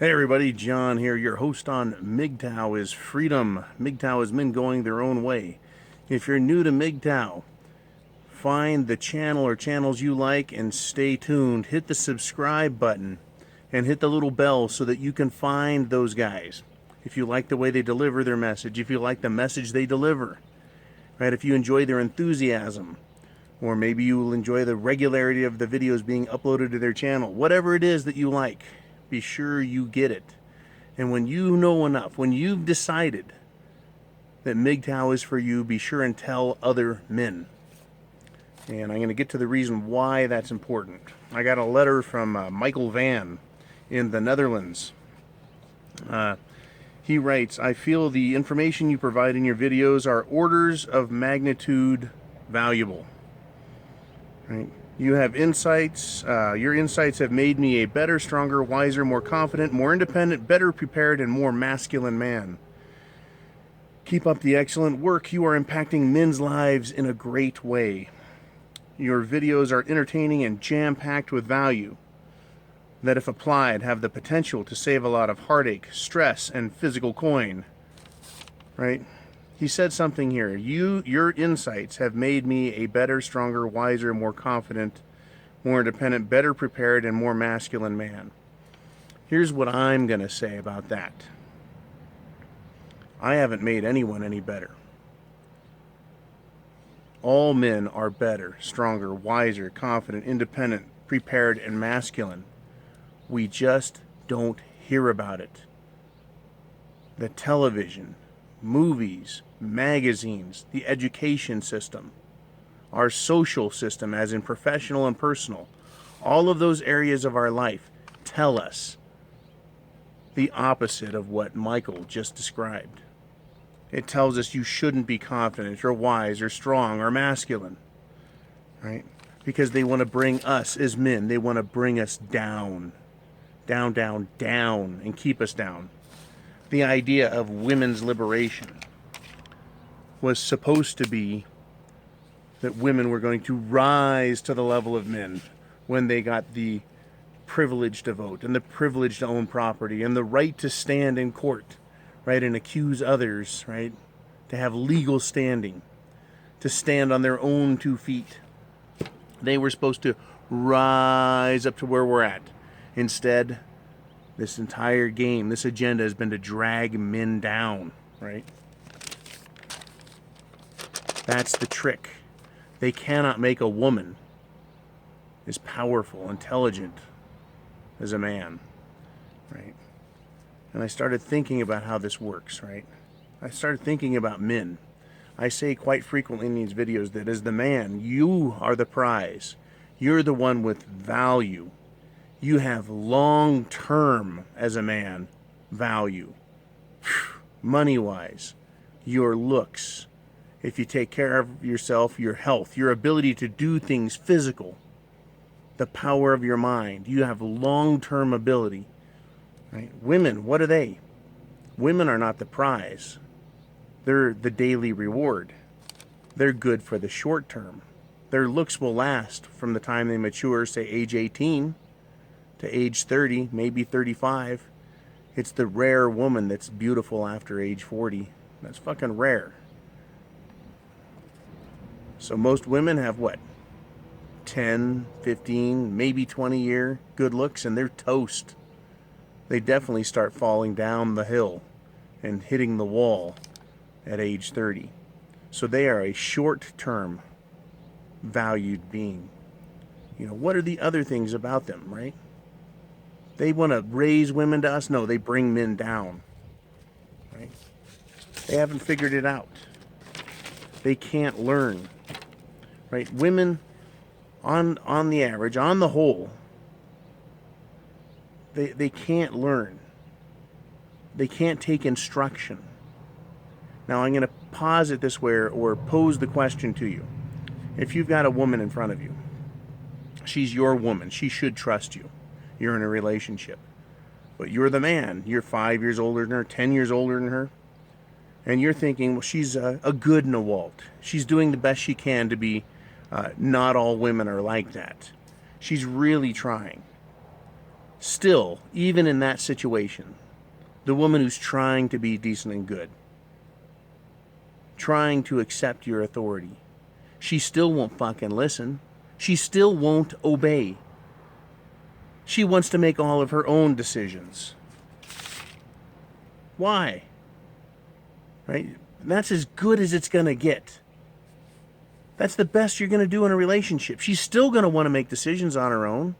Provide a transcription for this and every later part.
Hey everybody, John here, your host on MGTow is Freedom. MGTow is men going their own way. If you're new to MGTow, find the channel or channels you like and stay tuned. Hit the subscribe button and hit the little bell so that you can find those guys. If you like the way they deliver their message, if you like the message they deliver, right? If you enjoy their enthusiasm, or maybe you will enjoy the regularity of the videos being uploaded to their channel. Whatever it is that you like, be sure you get it. And when you know enough, when you've decided that MGTow is for you, be sure and tell other men. And I'm going to get to the reason why that's important. I got a letter from Michael Van in the Netherlands. He writes, I feel the information you provide in your videos are orders of magnitude valuable. Right? You have insights. Your insights have made me a better, stronger, wiser, more confident, more independent, better prepared, and more masculine man. Keep up the excellent work. You are impacting men's lives in a great way. Your videos are entertaining and jam-packed with value that, if applied, have the potential to save a lot of heartache, stress, and physical coin. Right? He said something here. Your insights have made me a better, stronger, wiser, more confident, more independent, better prepared, and more masculine man. Here's what I'm going to say about that. I haven't made anyone any better. All men are better, stronger, wiser, confident, independent, prepared, and masculine. We just don't hear about it. The television, movies, magazines, the education system, our social system, as in professional and personal, all of those areas of our life tell us the opposite of what Michael just described. It tells us you shouldn't be confident or wise or strong or masculine, right? Because they want to bring us as men, they want to bring us down, down, down, down, and keep us down. The idea of women's liberation was supposed to be that women were going to rise to the level of men when they got the privilege to vote and the privilege to own property and the right to stand in court, right, and accuse others, right, to have legal standing, to stand on their own 2 feet. They were supposed to rise up to where we're at. Instead, this entire game, this agenda has been to drag men down, right? That's the trick. They cannot make a woman as powerful, intelligent as a man, right? And I started thinking about how this works, right? I started thinking about men. I say quite frequently in these videos that as the man, you are the prize. You're the one with value. You have long-term, as a man, value. Money-wise, your looks, if you take care of yourself, your health, your ability to do things physical, the power of your mind. You have long-term ability. Right? Women, what are they? Women are not the prize. They're the daily reward. They're good for the short term. Their looks will last from the time they mature, say age 18, to age 30, maybe 35. It's the rare woman that's beautiful after age 40. That's fucking rare. So most women have what? 10, 15, maybe 20-year good looks, and they're toast. They definitely start falling down the hill and hitting the wall at age 30. So they are a short-term valued being. You know, what are the other things about them, right? They want to raise women to us? No, they bring men down. Right? They haven't figured it out. They can't learn. Right? Women, on the average, on the whole, they can't learn. They can't take instruction. Now I'm going to pause it this way or pose the question to you. If you've got a woman in front of you, she's your woman. She should trust you. You're in a relationship. But you're the man. You're 5 years older than her, 10 years older than her. And you're thinking, well, she's a good Nawalt. She's doing the best she can to be, not all women are like that. She's really trying. Still, even in that situation, the woman who's trying to be decent and good, trying to accept your authority, she still won't fucking listen. She still won't obey. She wants to make all of her own decisions. Why? Right? That's as good as it's going to get. That's the best you're going to do in a relationship. She's still going to want to make decisions on her own.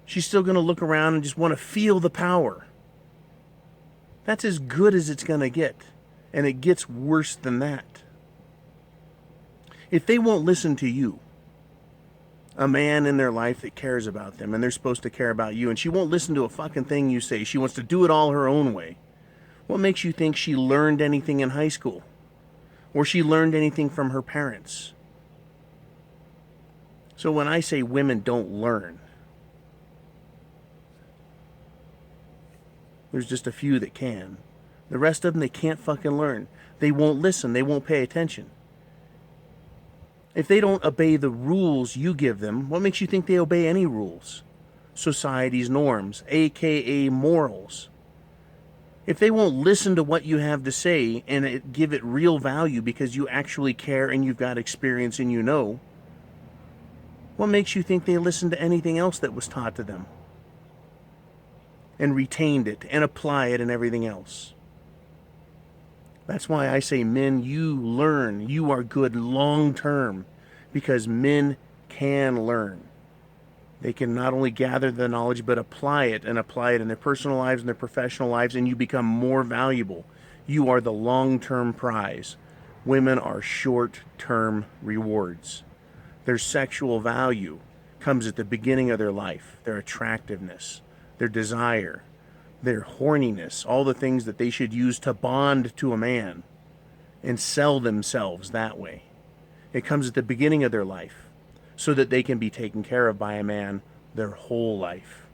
She's still going to look around and just want to feel the power. That's as good as it's going to get. And it gets worse than that. If they won't listen to you, a man in their life that cares about them, and they're supposed to care about you, and she won't listen to a fucking thing you say, she wants to do it all her own way, what makes you think she learned anything in high school? Or she learned anything from her parents? So when I say women don't learn, there's just a few that can. The rest of them, they can't fucking learn. They won't listen. They won't pay attention. If they don't obey the rules you give them, what makes you think they obey any rules? Society's norms, aka morals. If they won't listen to what you have to say and give it real value because you actually care and you've got experience and you know, what makes you think they listen to anything else that was taught to them? And retained it and apply it and everything else. That's why I say, men, you learn. You are good long term because men can learn. They can not only gather the knowledge but apply it and apply it in their personal lives and their professional lives, and you become more valuable. You are the long-term prize. Women are short-term rewards. Their sexual value comes at the beginning of their life, their attractiveness, their desire, their horniness, all the things that they should use to bond to a man and sell themselves that way. It comes at the beginning of their life so that they can be taken care of by a man their whole life.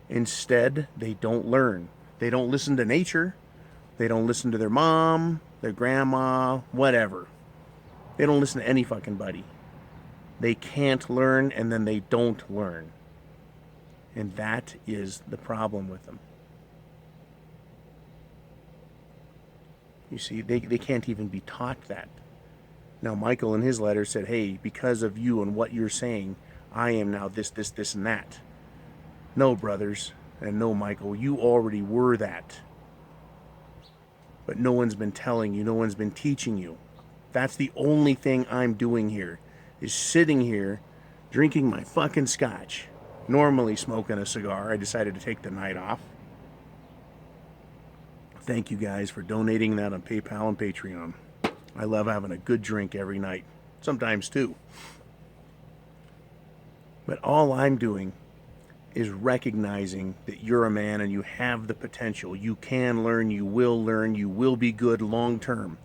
Instead, they don't learn. They don't listen to nature. They don't listen to their mom, their grandma, whatever. They don't listen to any fucking buddy. They can't learn, and then they don't learn. And that is the problem with them. You see, they can't even be taught that. Now, Michael in his letter said, hey, because of you and what you're saying, I am now this, and that. No, brothers, and no, Michael, you already were that. But no one's been telling you, no one's been teaching you. That's the only thing I'm doing here, is sitting here, drinking my fucking scotch, normally smoking a cigar. I decided to take the night off. Thank you guys for donating that on PayPal and Patreon. I love having a good drink every night. Sometimes two. But all I'm doing is recognizing that you're a man and you have the potential. You can learn, you will be good long term.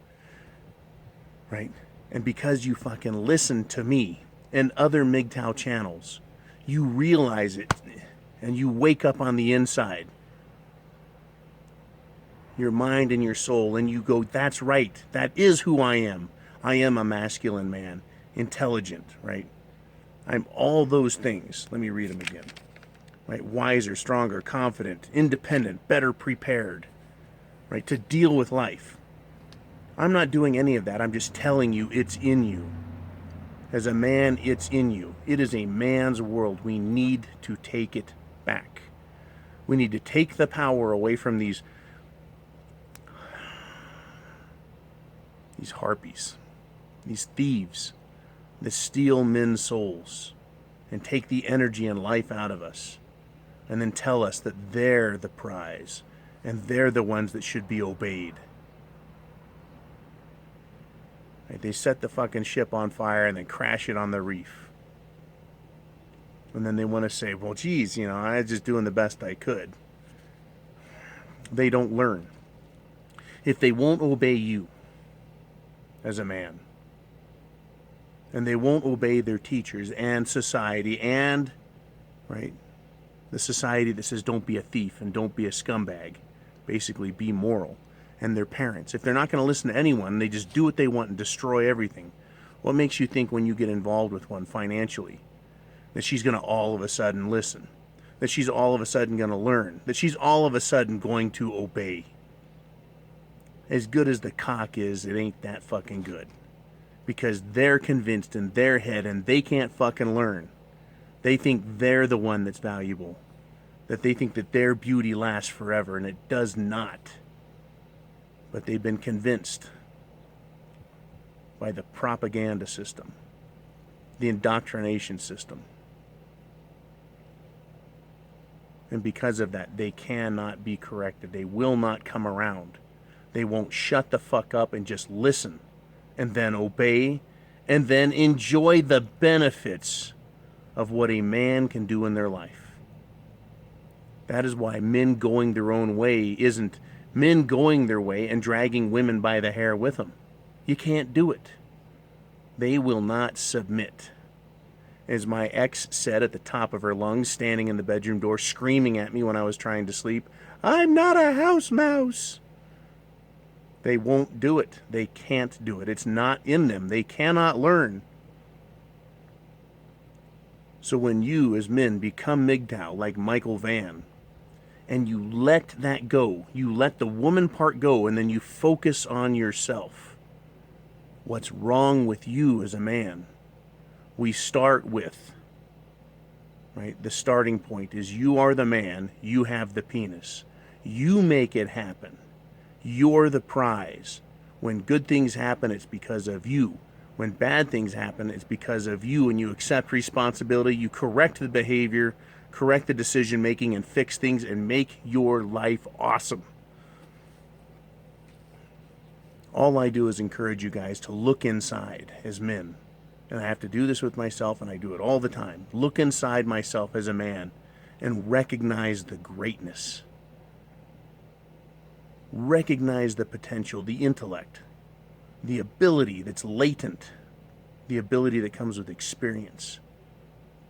Right? And because you fucking listen to me and other MGTOW channels, you realize it and you wake up on the inside. Your mind and your soul, and you go, that's right, that is who I am. I am a masculine man, intelligent, right? I'm all those things. Let me read them again. Right? Wiser, stronger, confident, independent, better prepared, right? To deal with life. I'm not doing any of that. I'm just telling you it's in you. As a man, it's in you. It is a man's world. We need to take it back. We need to take the power away from these harpies, these thieves that steal men's souls and take the energy and life out of us and then tell us that they're the prize and they're the ones that should be obeyed. Right? They set the fucking ship on fire and then crash it on the reef. And then they want to say, well, geez, I was just doing the best I could. They don't learn. If they won't obey you, as a man, and they won't obey their teachers and society and, right, the society that says don't be a thief and don't be a scumbag, basically be moral, and their parents. If they're not going to listen to anyone, they just do what they want and destroy everything. What makes you think when you get involved with one financially that she's going to all of a sudden listen? that she's all of a sudden going to learn, that she's all of a sudden going to obey. As good as the cock is, it ain't that fucking good. Because they're convinced in their head and they can't fucking learn. They think they're the one that's valuable. That they think that their beauty lasts forever, and it does not. But they've been convinced by the propaganda system, the indoctrination system. And because of that, they cannot be corrected. They will not come around. They won't shut the fuck up and just listen and then obey and then enjoy the benefits of what a man can do in their life. That is why men going their own way isn't men going their way and dragging women by the hair with them. You can't do it. They will not submit. As my ex said at the top of her lungs, standing in the bedroom door, screaming at me when I was trying to sleep, "I'm not a house mouse." They won't do it. They can't do it. It's not in them. They cannot learn. So when you, as men, become MGTOW like Michael Vann, and you let that go, you let the woman part go, and then you focus on yourself, what's wrong with you as a man? We start with, right? The starting point is you are the man, you have the penis. You make it happen. You're the prize. When good things happen, it's because of you. When bad things happen, it's because of you, and you accept responsibility, you correct the behavior, correct the decision making, and fix things and make your life awesome. All I do is encourage you guys to look inside as men. And I have to do this with myself, and I do it all the time. Look inside myself as a man and recognize the greatness. Recognize the potential, the intellect, the ability that's latent, the ability that comes with experience.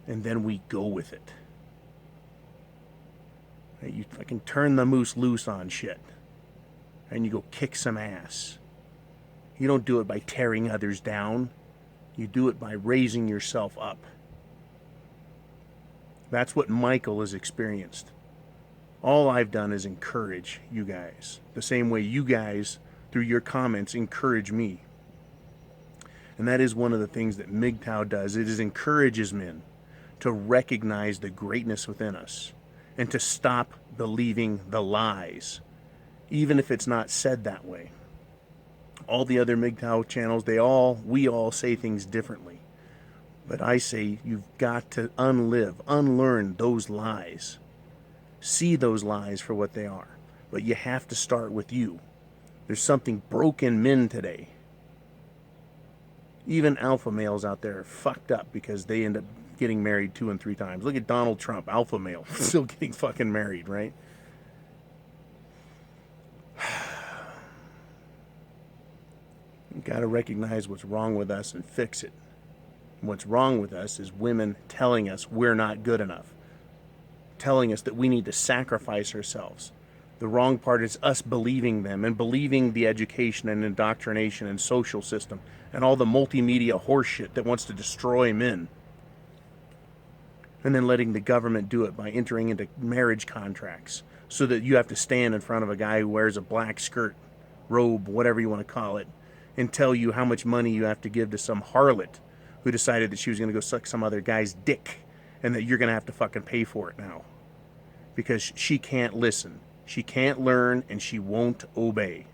And then we go with it. You fucking turn the moose loose on shit. And you go kick some ass. You don't do it by tearing others down. You do it by raising yourself up. That's what Michael has experienced. All I've done is encourage you guys. The same way you guys, through your comments, encourage me. And that is one of the things that MGTOW does. It is encourages men to recognize the greatness within us and to stop believing the lies, even if it's not said that way. All the other MGTOW channels, we all say things differently. But I say you've got to unlearn those lies. See those lies for what they are. But you have to start with you. There's something broken men today. Even alpha males out there are fucked up because they end up getting married 2 and 3 times. Look at Donald Trump, alpha male, still getting fucking married, right? You gotta recognize what's wrong with us and fix it. What's wrong with us is women telling us we're not good enough. Telling us that we need to sacrifice ourselves. The wrong part is us believing them and believing the education and indoctrination and social system and all the multimedia horseshit that wants to destroy men. And then letting the government do it by entering into marriage contracts so that you have to stand in front of a guy who wears a black skirt, robe, whatever you want to call it, and tell you how much money you have to give to some harlot who decided that she was going to go suck some other guy's dick and that you're going to have to fucking pay for it now. Because she can't listen, she can't learn, and she won't obey.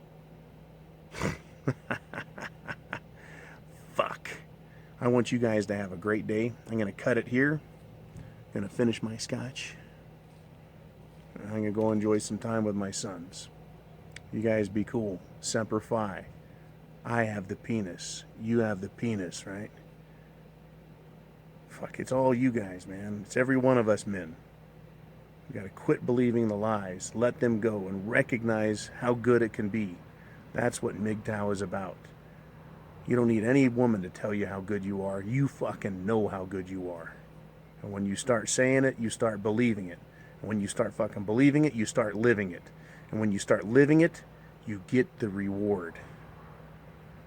Fuck. I want you guys to have a great day. I'm going to cut it here. I'm going to finish my scotch. I'm going to go enjoy some time with my sons. You guys be cool. Semper Fi. I have the penis. You have the penis, right? Fuck, it's all you guys, man. It's every one of us men. We gotta quit believing the lies. Let them go and recognize how good it can be. That's what MGTOW is about. You don't need any woman to tell you how good you are. You fucking know how good you are. And when you start saying it, you start believing it. And when you start fucking believing it, you start living it. And when you start living it, you get the reward.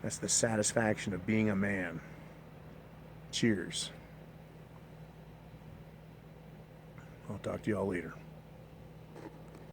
That's the satisfaction of being a man. Cheers. I'll talk to you all later.